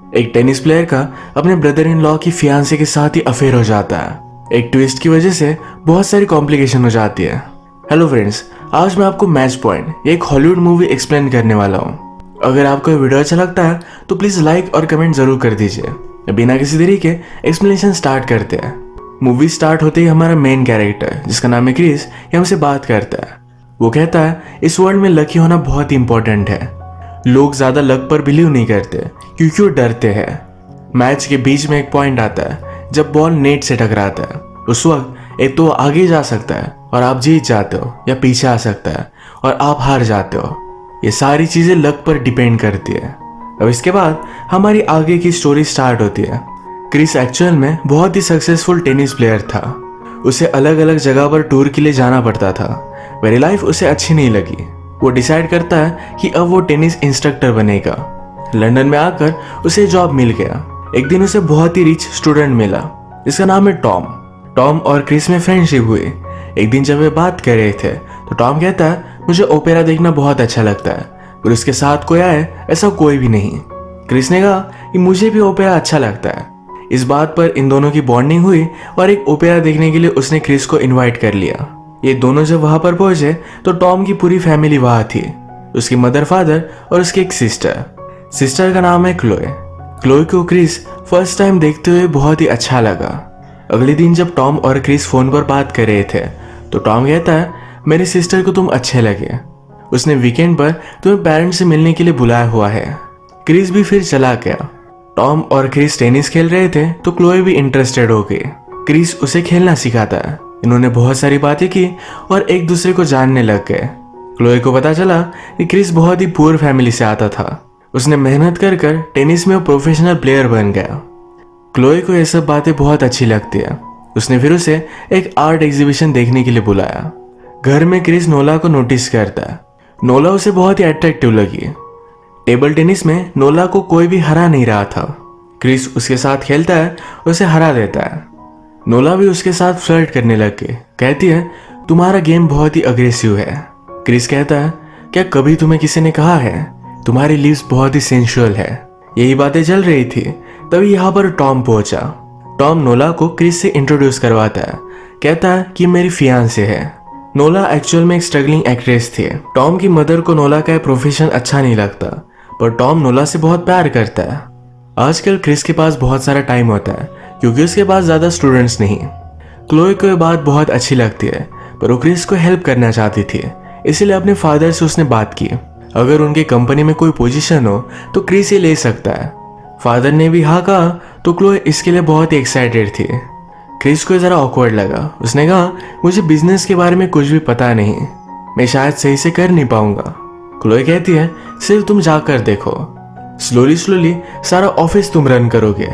एक tennis player का अपने ब्रदर इन लॉ की फियांसे के साथ ही अफेयर हो जाता है। एक ट्विस्ट की वजह से बहुत सारी कॉम्प्लिकेशन हो जाती है। हेलो फ्रेंड्स, आज मैं आपको मैच पॉइंट एक हॉलीवुड मूवी एक्सप्लेन करने वाला हूँ। अगर आपको ये वीडियो अच्छा लगता है तो प्लीज लाइक और कमेंट जरूर कर दीजिए। बिना किसी देरी के एक्सप्लेनेशन स्टार्ट करते हैं। मूवी स्टार्ट होते ही हमारा मेन कैरेक्टर जिसका नाम है क्रिस, ये हमसे बात करता है। वो कहता है इस वर्ल्ड में लकी होना बहुत ही इंपॉर्टेंट है। लोग ज्यादा लक पर बिलीव नहीं करते क्योंकि वो डरते हैं। मैच के बीच में एक पॉइंट आता है जब बॉल नेट से टकराता है। उस वक्त एक तो आगे जा सकता है और आप जीत जाते हो, या पीछे आ सकता है और आप हार जाते हो। ये सारी चीजें लक पर डिपेंड करती है। अब इसके बाद हमारी आगे की स्टोरी स्टार्ट होती है। क्रिस एक्चुअल में बहुत ही सक्सेसफुल टेनिस प्लेयर था। उसे अलग अलग जगह पर टूर के लिए जाना पड़ता था। मेरी लाइफ उसे अच्छी नहीं लगी। वो डिसाइड करता है कि अब वो टेनिस इंस्ट्रक्टर बनेगा। लंदन में आकर उसे जॉब मिल गया। एक दिन उसे बहुत ही रिच स्टूडेंट मिला जिसका नाम है टॉम। टॉम और क्रिस में फ्रेंडशिप हुई। एक दिन जब वे बात कर रहे थे तो टॉम कहता है मुझे ओपेरा देखना बहुत अच्छा लगता है, पर उसके साथ कोई आए ऐसा कोई भी नहीं। क्रिस ने कहा कि मुझे भी ओपेरा अच्छा लगता है। इस बात पर इन दोनों की बॉन्डिंग हुई और एक ओपेरा देखने के लिए उसने क्रिस को इनवाइट कर लिया। ये दोनों जब वहां पर पहुंचे तो टॉम की पूरी फैमिली वहां थी। उसकी मदर, फादर और उसकी एक सिस्टर का नाम है क्लोए। क्लोए को क्रिस फर्स्ट टाइम देखते हुए बहुत ही अच्छा लगा। अगले दिन जब टॉम और क्रिस फोन पर बात कर रहे थे तो टॉम कहता है मेरी सिस्टर को तुम अच्छे लगे। उसने वीकेंड पर तुम्हें पेरेंट्स से मिलने के लिए बुलाया हुआ है। क्रिस भी फिर चला गया। टॉम और क्रिस टेनिस खेल रहे थे तो क्लोए भी इंटरेस्टेड हो गई। क्रिस उसे खेलना सिखाता है। इन्होंने बहुत सारी बातें की और एक दूसरे को जानने लग गए। क्लोए को पता चला कि क्रिस बहुत ही पुअर फैमिली से आता था। उसने मेहनत कर कर टेनिस में प्रोफेशनल प्लेयर बन गया। क्लोए को ये सब बातें बहुत अच्छी लगती है। उसने फिर उसे एक आर्ट एग्जीबिशन देखने के लिए बुलाया। घर में क्रिस नोला को नोटिस करता है। नोला उसे बहुत ही अट्रैक्टिव लगी। टेबल टेनिस में नोला को कोई भी हरा नहीं रहा था। क्रिस उसके साथ खेलता है और उसे हरा देता है। नोला भी उसके साथ फ्लर्ट करने लग गई। कहती है तुम्हारा गेम बहुत ही अग्रेसिव है। क्रिस कहता है क्या कभी तुम्हें किसी ने कहा है तुम्हारी लिप्स बहुत ही सेंसुअल है। यही बातें चल रही थी तभी यहाँ पर टॉम पहुंचा। टॉम नोला को क्रिस से इंट्रोड्यूस करवाता है। कहता है कि मेरी फियांसे है। नोला एक्चुअल में एक स्ट्रगलिंग एक्ट्रेस थी। टॉम की मदर को नोला का प्रोफेशन अच्छा नहीं लगता, पर टॉम नोला से बहुत प्यार करता है। आजकल क्रिस के पास बहुत सारा टाइम होता है क्योंकि उसके पास ज्यादा स्टूडेंट्स नहीं। क्लोए को यह बात बहुत अच्छी लगती है, पर वो क्रिस को हेल्प करना चाहती थी, इसीलिए अपने फादर से उसने बात की। अगर उनके कंपनी में कोई पोजीशन हो तो क्रिस ये ले सकता है। फादर ने भी हाँ कहा तो क्लोए इसके लिए बहुत ही एक्साइटेड थी। क्रिस को जरा ऑकवर्ड लगा। उसने कहा मुझे बिजनेस के बारे में कुछ भी पता नहीं, मैं शायद सही से कर नहीं पाऊंगा। क्लोए कहती है सिर्फ तुम जाकर देखो, स्लोली स्लोली सारा ऑफिस तुम रन करोगे।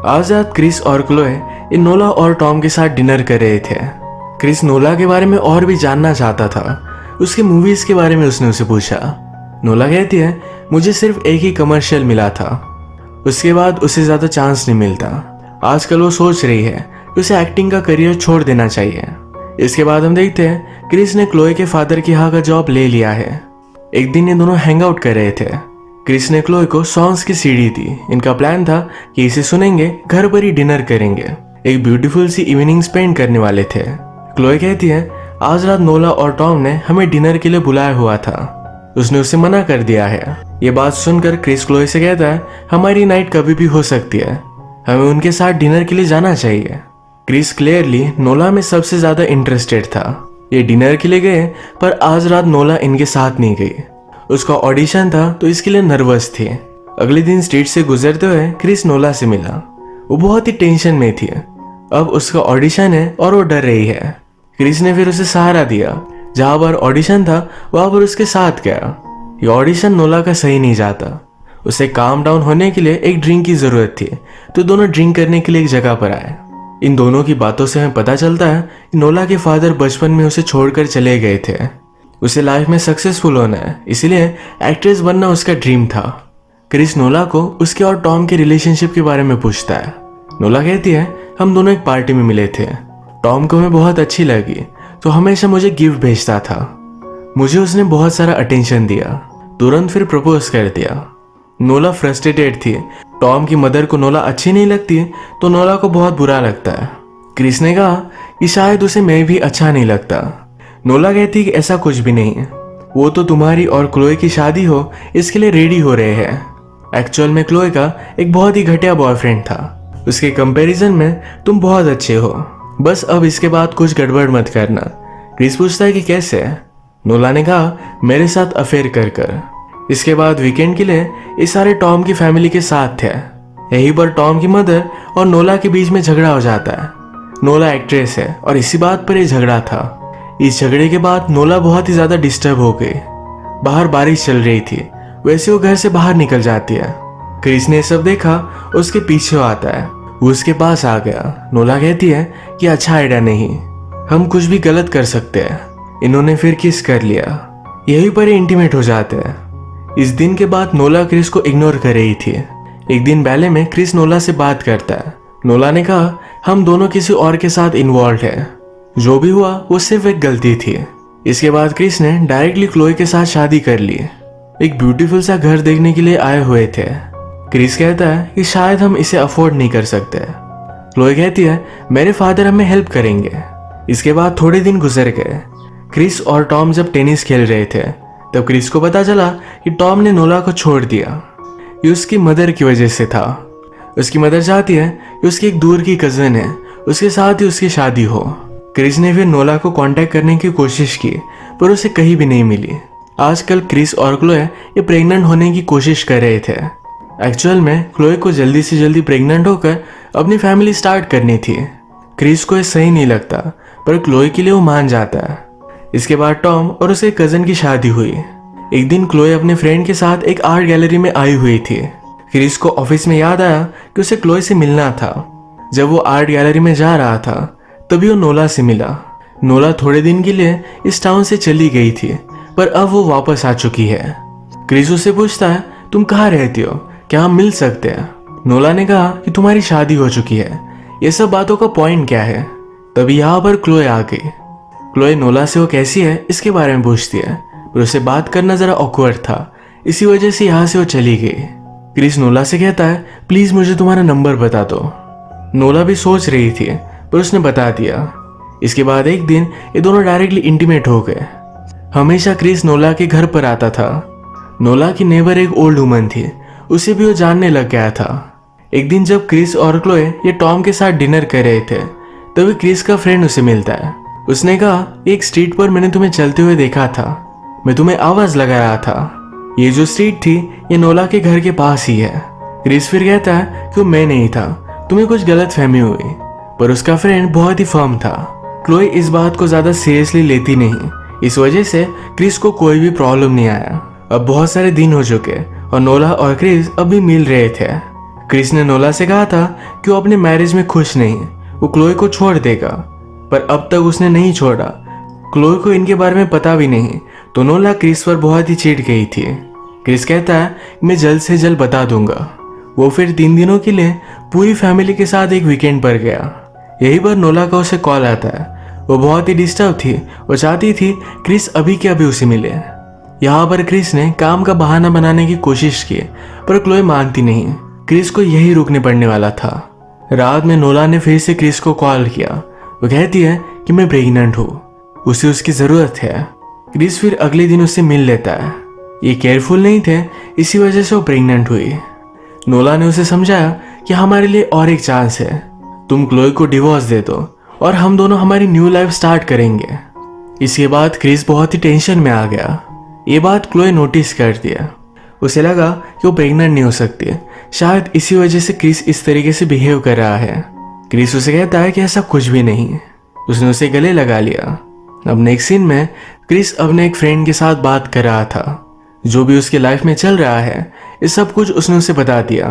आज रात क्रिस और क्लोए इन नोला और टॉम के साथ डिनर कर रहे थे। क्रिस नोला के बारे में और भी जानना चाहता था। उसके मूवीज के बारे में उसने उसे पूछा। नोला कहती है मुझे सिर्फ एक ही कमर्शियल मिला था, उसके बाद उसे ज्यादा चांस नहीं मिलता। आजकल वो सोच रही है कि उसे एक्टिंग का करियर छोड़ देना चाहिए। इसके बाद हम देखते हैं क्रिस ने क्लोए के फादर की यहाँ का जॉब ले लिया है। एक दिन ये दोनों हैंग आउट कर रहे थे। क्रिस ने क्लोए को सॉन्ग्स की सीडी दी। इनका प्लान था कि इसे सुनेंगे, घर पर ही डिनर करेंगे, एक ब्यूटीफुल सी इवनिंग स्पेंड करने वाले थे। क्लोए कहती है आज रात नोला और टॉम ने हमें डिनर के लिए बुलाया हुआ था, उसने उसे मना कर दिया है। ये बात सुनकर क्रिस क्लोए से कहता है हमारी नाइट कभी भी हो सकती है, हमें उनके साथ डिनर के लिए जाना चाहिए। क्रिस क्लियरली नोला में सबसे ज्यादा इंटरेस्टेड था। ये डिनर के लिए गए, पर आज रात नोला इनके साथ नहीं गई। उसका ऑडिशन था तो इसके लिए नर्वस थी। अगले दिन स्ट्रीट से गुजरते हुए क्रिस नोला से मिला। वो बहुत ही टेंशन में थी। अब उसका ऑडिशन है और वो डर रही है। क्रिस ने फिर उसे सहारा दिया। जहां पर ऑडिशन था वहां पर उसके साथ गया। ये ऑडिशन नोला का सही नहीं जाता। उसे काम डाउन होने के लिए एक ड्रिंक की जरूरत थी, तो दोनों ड्रिंक करने के लिए एक जगह पर आए। इन दोनों की बातों से हमें पता चलता है कि नोला के फादर बचपन में उसे छोड़कर चले गए थे। उसे लाइफ में सक्सेसफुल होना है, इसलिए एक्ट्रेस बनना उसका ड्रीम था। क्रिस नोला को उसके और टॉम के रिलेशनशिप के बारे में पूछता है। नोला कहती है हम दोनों एक पार्टी में मिले थे। टॉम को मैं बहुत अच्छी लगी तो हमेशा मुझे गिफ्ट भेजता था। मुझे उसने बहुत सारा अटेंशन दिया, तुरंत फिर प्रपोज कर दिया। नोला फ्रस्ट्रेटेड थी टॉम की मदर को नोला अच्छी नहीं लगती तो नोला को बहुत बुरा लगता है। क्रिस ने कहा कि शायद उसे मैं भी अच्छा नहीं लगता। नोला कहती कि ऐसा कुछ भी नहीं है, वो तो तुम्हारी और क्लोए की शादी हो इसके लिए रेडी हो रहे हैं। एक्चुअल में क्लोए का एक बहुत ही घटिया बॉयफ्रेंड था, उसके कंपैरिजन में तुम बहुत अच्छे हो, बस अब इसके बाद कुछ गड़बड़ मत करना। क्रिस पूछता है कि कैसे? नोला ने कहा मेरे साथ अफेयर कर कर। इसके बाद वीकेंड के लिए ये सारे टॉम की फैमिली के साथ थे। यहीं पर टॉम की मदर और नोला के बीच में झगड़ा हो जाता है। नोला एक्ट्रेस है और इसी बात पर यह झगड़ा था। इस झगड़े के बाद नोला बहुत ही ज्यादा डिस्टर्ब हो गई। बाहर बारिश चल रही थी, वैसे वो घर से बाहर निकल जाती है। क्रिस ने सब देखा, उसके पीछे आता है, वो उसके पास आ गया। नोला कहती है कि अच्छा आइडिया नहीं, हम कुछ भी गलत कर सकते हैं। इन्होंने फिर किस कर लिया, यहीं पर इंटीमेट हो जाते हैं। इस दिन के बाद नोला क्रिस को इग्नोर कर रही थी। एक दिन बैले में क्रिस नोला से बात करता है। नोला ने कहा हम दोनों किसी और के साथ इन्वॉल्व है, जो भी हुआ वो सिर्फ एक गलती थी। इसके बाद क्रिस ने डायरेक्टली क्लोए के साथ शादी कर ली। एक ब्यूटीफुल सा घर देखने के लिए आए हुए थे। क्रिस कहता है कि शायद हम इसे अफोर्ड नहीं कर सकते। क्लोए कहती है मेरे फादर हमें हेल्प करेंगे। इसके बाद थोड़े दिन गुजर गए। क्रिस और टॉम जब टेनिस खेल रहे थे तब क्रिस को पता चला कि टॉम ने नोला को छोड़ दिया। ये उसकी मदर की वजह से था। उसकी मदर चाहती है कि उसकी एक दूर की कजन है, उसके साथ ही उसकी शादी हो। क्रिस ने फिर नोला को कांटेक्ट करने की कोशिश की पर उसे कहीं भी नहीं मिली। आजकल क्रिस और क्लोए ये प्रेग्नेंट होने की कोशिश कर रहे थे। एक्चुअल में क्लोए को जल्दी से जल्दी प्रेग्नेंट होकर अपनी फैमिली स्टार्ट करनी थी। क्रिस को ये सही नहीं लगता पर क्लोए के लिए वो मान जाता है। इसके बाद टॉम और उसके कजन की शादी हुई। एक दिन क्लोए अपने फ्रेंड के साथ एक आर्ट गैलरी में आई हुई थी। क्रिस को ऑफिस में याद आया कि उसे क्लोए से मिलना था। जब वो आर्ट गैलरी में जा रहा था तभी वो नोला से मिला। नोला थोड़े दिन के लिए इस टाउन से चली गई थी पर अब वो वापस आ चुकी है। क्रिस उससे पूछता है तुम कहाँ रहती हो, क्या हम मिल सकते हैं? नोला ने कहा कि तुम्हारी शादी हो चुकी है, ये सब बातों का पॉइंट क्या है? तभी यहाँ पर क्लोए आ गई। क्लोए नोला से वो कैसी है इसके बारे में पूछती है पर उसे बात करना जरा ऑकवर्ड था, इसी वजह से यहाँ से वो चली गई। क्रिस नोला से कहता है प्लीज मुझे तुम्हारा नंबर बता दो। नोला भी सोच रही थी पर उसने बता दिया। इसके बाद एक दिन ये दोनों डायरेक्टली इंटीमेट हो गए। हमेशा क्रिस नोला के घर पर आता था। नोला की नेबर एक ओल्ड वुमन थी, उसे भी वो जानने लग गया था। एक दिन जब क्रिस और क्लोए ये टॉम के साथ डिनर कर रहे थे तभी क्रिस का फ्रेंड उसे मिलता है। उसने कहा एक स्ट्रीट पर मैंने तुम्हें चलते हुए देखा था, मैं तुम्हें आवाज लगा रहा था। ये जो स्ट्रीट थी ये नोला के घर के पास ही है। क्रिस फिर कहता है कि वो मैं नहीं था, तुम्हें कुछ गलत फहमी हुई। पर उसका फ्रेंड बहुत ही फर्म था। क्लोए इस बात को ज्यादा सीरियसली लेती नहीं, इस वजह से क्रिस को कोई भी प्रॉब्लम नहीं आया। अब बहुत सारे दिन हो चुके और नोला और क्रिस अब भी मिल रहे थे। क्रिस ने नोला से कहा था कि वो अपने मैरिज में खुश नहीं, वो क्लोए को छोड़ देगा, पर अब तक उसने नहीं छोड़ा। क्लोए को इनके बारे में पता भी नहीं तो नोला क्रिस पर बहुत ही चिढ़ गई थी। क्रिस कहता है मैं जल्द से जल्द बता दूंगा। वो फिर 3 दिनों के लिए पूरी फैमिली के साथ एक वीकेंड पर गया। यही पर नोला का उसे कॉल आता है। वो बहुत ही डिस्टर्ब थी, वो चाहती थी क्रिस अभी के अभी उसे मिले। यहाँ पर क्रिस ने काम का बहाना बनाने की कोशिश की पर क्लोए मानती नहीं। क्रिस को यही रुकने पड़ने वाला था। रात में नोला ने फिर से क्रिस को कॉल किया। वो कहती है कि मैं प्रेग्नेंट हूँ, उसे उसकी जरूरत है। क्रिस फिर अगले दिन उससे मिल लेता है। ये केयरफुल नहीं थे, इसी वजह से वो प्रेग्नेंट हुई। नोला ने उसे समझाया कि हमारे लिए और एक चांस है, तुम क्लोए को डिवोर्स दे दो और हम दोनों हमारी न्यू लाइफ स्टार्ट करेंगे। इसके बाद क्रिस बहुत ही टेंशन में आ गया। ये बात क्लोए नोटिस कर दिया। उसे लगा कि वो प्रेग्नेंट नहीं हो सकती, शायद इसी वजह से क्रिस इस तरीके से बिहेव कर रहा है। क्रिस उसे कहता है कि ऐसा कुछ भी नहीं। उसने उसे गले लगा लिया। अब नेक्स्ट सीन में क्रिस अपने एक फ्रेंड के साथ बात कर रहा था। जो भी उसके लाइफ में चल रहा है ये सब कुछ उसने उसे बता दिया।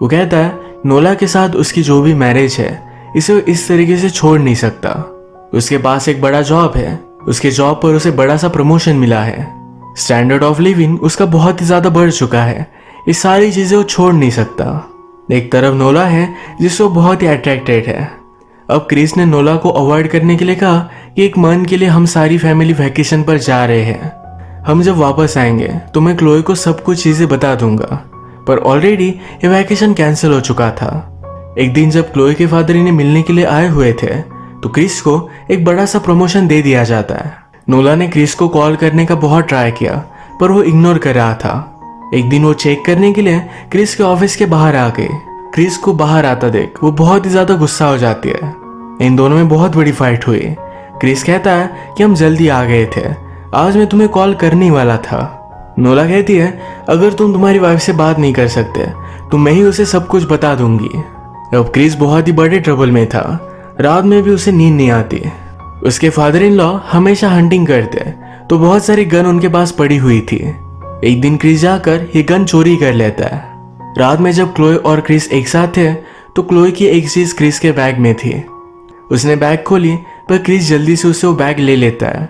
वो कहता है नोला के साथ उसकी जो भी मैरिज है इसे इस तरीके से छोड़ नहीं सकता। उसके पास एक बड़ा जॉब है, उसके जॉब पर उसे बड़ा सा प्रमोशन मिला है, स्टैंडर्ड ऑफ लिविंग उसका बहुत ही ज्यादा बढ़ चुका है। ये सारी चीजें वो छोड़ नहीं सकता। एक तरफ नोला है जिससे वो बहुत ही अट्रैक्टेड है। अब क्रिस ने नोला को अवॉइड करने के लिए कहा कि एक मंथ के लिए हम सारी फैमिली वैकेशन पर जा रहे हैं। हम जब वापस आएंगे तो मैं क्लोए को सब कुछ चीजें बता दूंगा। पर ऑलरेडी ये वैकेशन कैंसिल हो चुका था। एक दिन जब क्लोए के फादर इन्हें मिलने के लिए आए हुए थे तो क्रिस को एक बड़ा सा प्रमोशन दे दिया जाता है। नोला ने क्रिस को कॉल करने का बहुत ट्राई किया पर वो इग्नोर कर रहा था। एक दिन वो चेक करने के लिए क्रिस के ऑफिस के बाहर आ गए। क्रिस को बाहर आता देख वो बहुत ही ज्यादा गुस्सा हो जाती है। इन दोनों में बहुत बड़ी फाइट हुई। क्रिस कहता है कि हम जल्दी आ गए थे, आज मैं तुम्हें कॉल करने वाला था। नोला कहती है अगर तुम तुम्हारी वाइफ से बात नहीं कर सकते तो मैं ही उसे सब कुछ बता दूंगी। अब क्रिस बहुत ही बड़े ट्रबल में था, रात में भी उसे नींद नहीं आती। उसके फादर इन लॉ हमेशा हंटिंग करते तो बहुत सारी गन उनके पास पड़ी हुई थी। एक दिन क्रिस जाकर ये गन चोरी कर लेता है। रात में जब क्लोए और क्रिस एक साथ थे तो क्लोए की एक चीज क्रिस के बैग में थी। उसने बैग खोली पर क्रिस जल्दी से उसे वो बैग ले लेता है।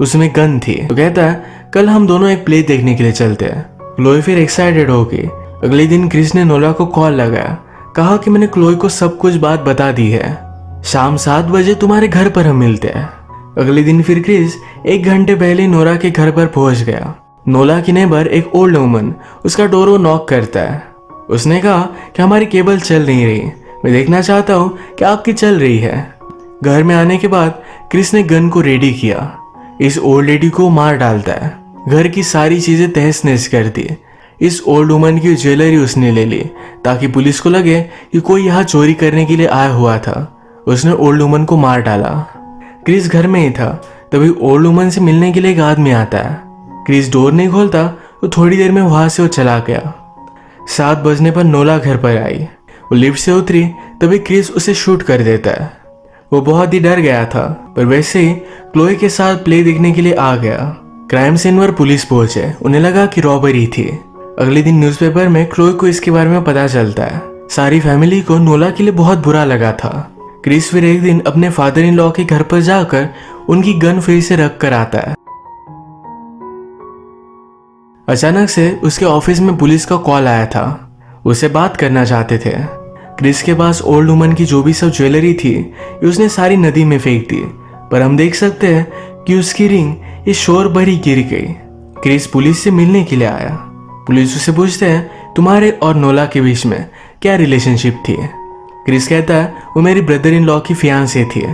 उसमें गन थी तो कहता है कल हम दोनों एक प्ले देखने के लिए चलते हैं। क्लोए फिर एक्साइटेड हो गई। अगले दिन क्रिस ने नोला को कॉल लगाया, कहा कि मैंने क्लोए को सब कुछ बात बता दी है, शाम 7 बजे तुम्हारे घर पर हम मिलते हैं। अगले दिन फिर क्रिस 1 घंटे पहले नोरा के घर पर पहुंच गया। नोला की नेबर एक ओल्ड वुमन उसका डोर नॉक करता है। उसने कहा कि हमारी केबल चल नहीं रही, मैं देखना चाहता हूँ कि आपकी चल रही है। घर में आने के बाद क्रिस ने गन को रेडी किया, इस ओल्ड लेडी को मार डालता है। घर की सारी चीजें तहस नहस कर दी। इस ओल्ड वुमन की ज्वेलरी उसने ले ली ताकि पुलिस को लगे कि कोई यहाँ चोरी करने के लिए आया हुआ था। उसने ओल्ड वुमन को मार डाला। क्रिस घर में ही था तभी ओल्ड वुमन से मिलने के लिए एक आदमी आता है। क्रिस डोर नहीं खोलता तो थोड़ी देर में वहां से वो चला गया। 7 बजने पर नोला घर पर आई। वो लिफ्ट से उतरी तभी क्रिस उसे शूट कर देता है। वो बहुत ही डर गया था पर वैसे ही क्लोए के साथ प्ले देखने के लिए आ गया। क्राइम सीन पर पुलिस पहुंचे, उन्हें लगा कि रॉबरी थी। अगले दिन न्यूज़पेपर में क्लोए को इसके बारे में पता चलता है। सारी फैमिली को नोला के लिए बहुत बुरा लगा था। क्रिस फिर एक दिन अपने फादर इन लॉ के घर पर जाकर उनकी गन फिर से रख कर आता है। अचानक से उसके ऑफिस में पुलिस का कॉल आया था, उसे बात करना चाहते थे। क्रिस के पास ओल्ड वुमन की जो भी सब ज्वेलरी थी उसने सारी नदी में फेंक दी, पर हम देख सकते हैं कि उसकी रिंग इस शोर पर ही गिर गई। क्रिस पुलिस से मिलने के लिए आया। पुलिस उसे पूछते हैं तुम्हारे और नोला के बीच में क्या रिलेशनशिप थी। क्रिस कहता है वो मेरी ब्रदर इन लॉ की फियांसे थी,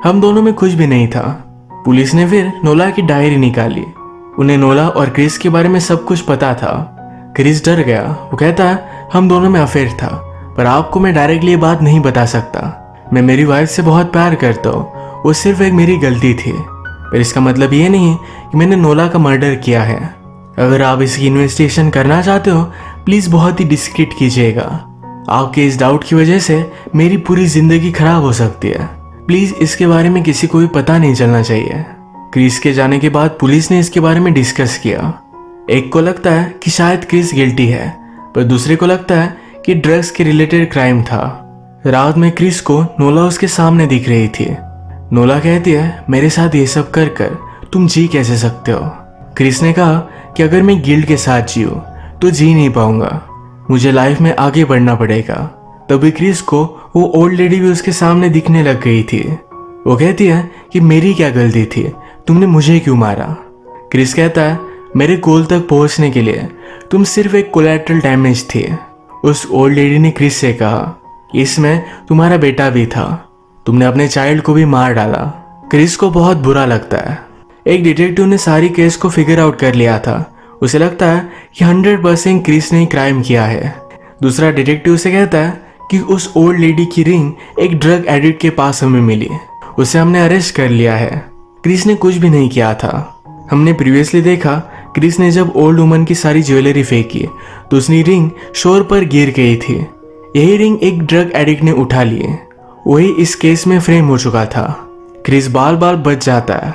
हम दोनों में कुछ भी नहीं था। पुलिस ने फिर नोला की डायरी निकाली, उन्हें नोला और क्रिस के बारे में सब कुछ पता था। क्रिस डर गया। वो कहता है हम दोनों में अफेयर था पर आपको मैं डायरेक्टली ये बात नहीं बता सकता। मैं मेरी वाइफ से बहुत प्यार करता हूँ, वो सिर्फ एक मेरी गलती थी, पर इसका मतलब ये नहीं कि मैंने नोला का मर्डर किया है। अगर आप इसकी इन्वेस्टिगेशन करना चाहते हो प्लीज बहुत ही डिस्क्रीट कीजिएगा। आपके इस डाउट की वजह से मेरी पूरी जिंदगी खराब हो सकती है, प्लीज इसके बारे में किसी को भी पता नहीं चलना चाहिए। क्रिस के जाने के बाद पुलिस ने इसके बारे में डिस्कस किया। एक को लगता है कि शायद क्रिस गिल्टी है पर दूसरे को लगता है कि ड्रग्स के रिलेटेड क्राइम था। रात में क्रिस को नोला उसके सामने दिख रही थी। नोला कहती है मेरे साथ ये सब कर कर तुम जी कैसे सकते हो। क्रिस ने कहा कि अगर मैं गिल्ट के साथ जीऊं तो जी नहीं पाऊंगा, मुझे लाइफ में आगे बढ़ना पड़ेगा। तभी क्रिस को वो ओल्ड लेडी भी उसके सामने दिखने लग गई थी। वो कहती है कि मेरी क्या गलती थी, तुमने मुझे क्यों मारा। क्रिस कहता है मेरे गोल तक पहुंचने के लिए तुम सिर्फ एक कोलैटरल डैमेज थे। उस ओल्ड लेडी ने क्रिस से कहा इसमें तुम्हारा बेटा भी था, तुमने अपने चाइल्ड को भी मार डाला। क्रिस को बहुत बुरा लगता है। एक डिटेक्टिव ने सारी केस को फिगर आउट कर लिया था, उसे लगता है कि 100% क्रिस ने क्राइम किया है। दूसरा डिटेक्टिव से कहता है कि उस ओल्ड लेडी की रिंग एक ड्रग एडिक्ट के पास हमें मिली, उसे हमने अरेस्ट कर लिया है। क्रिस ने कुछ भी नहीं किया था। हमने प्रीवियसली देखा क्रिस ने जब ओल्ड वुमन की सारी ज्वेलरी फेंकी तो उसकी रिंग शोर पर गिर गई थी। यही रिंग एक ड्रग एडिक्ट ने उठा ली, वही इस केस में फ्रेम हो चुका था। क्रिस बाल बाल बच जाता है।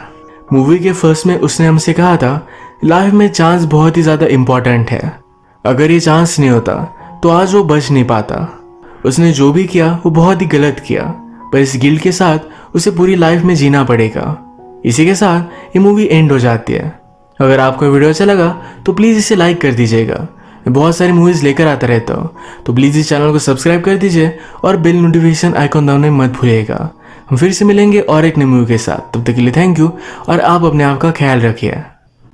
मूवी के फर्स्ट में उसने हमसे कहा था लाइफ में चांस बहुत ही ज्यादा इंपॉर्टेंट है, अगर ये चांस नहीं होता तो आज वो बच नहीं पाता। उसने जो भी किया वो बहुत ही गलत किया, पर इस गिल्ट के साथ उसे पूरी लाइफ में जीना पड़ेगा। इसी के साथ ये मूवी एंड हो जाती है। अगर आपको वीडियो अच्छा लगा तो प्लीज़ इसे लाइक कर दीजिएगा। मैं बहुत सारी मूवीज़ लेकर आता रहता हूँ, तो प्लीज़ इस चैनल को सब्सक्राइब कर दीजिए और बेल नोटिफिकेशन आइकॉन दबाना मत भूलिएगा। हम फिर से मिलेंगे और एक नई मूवी के साथ। तब तक के लिए थैंक यू और आप अपने आप का ख्याल रखिए।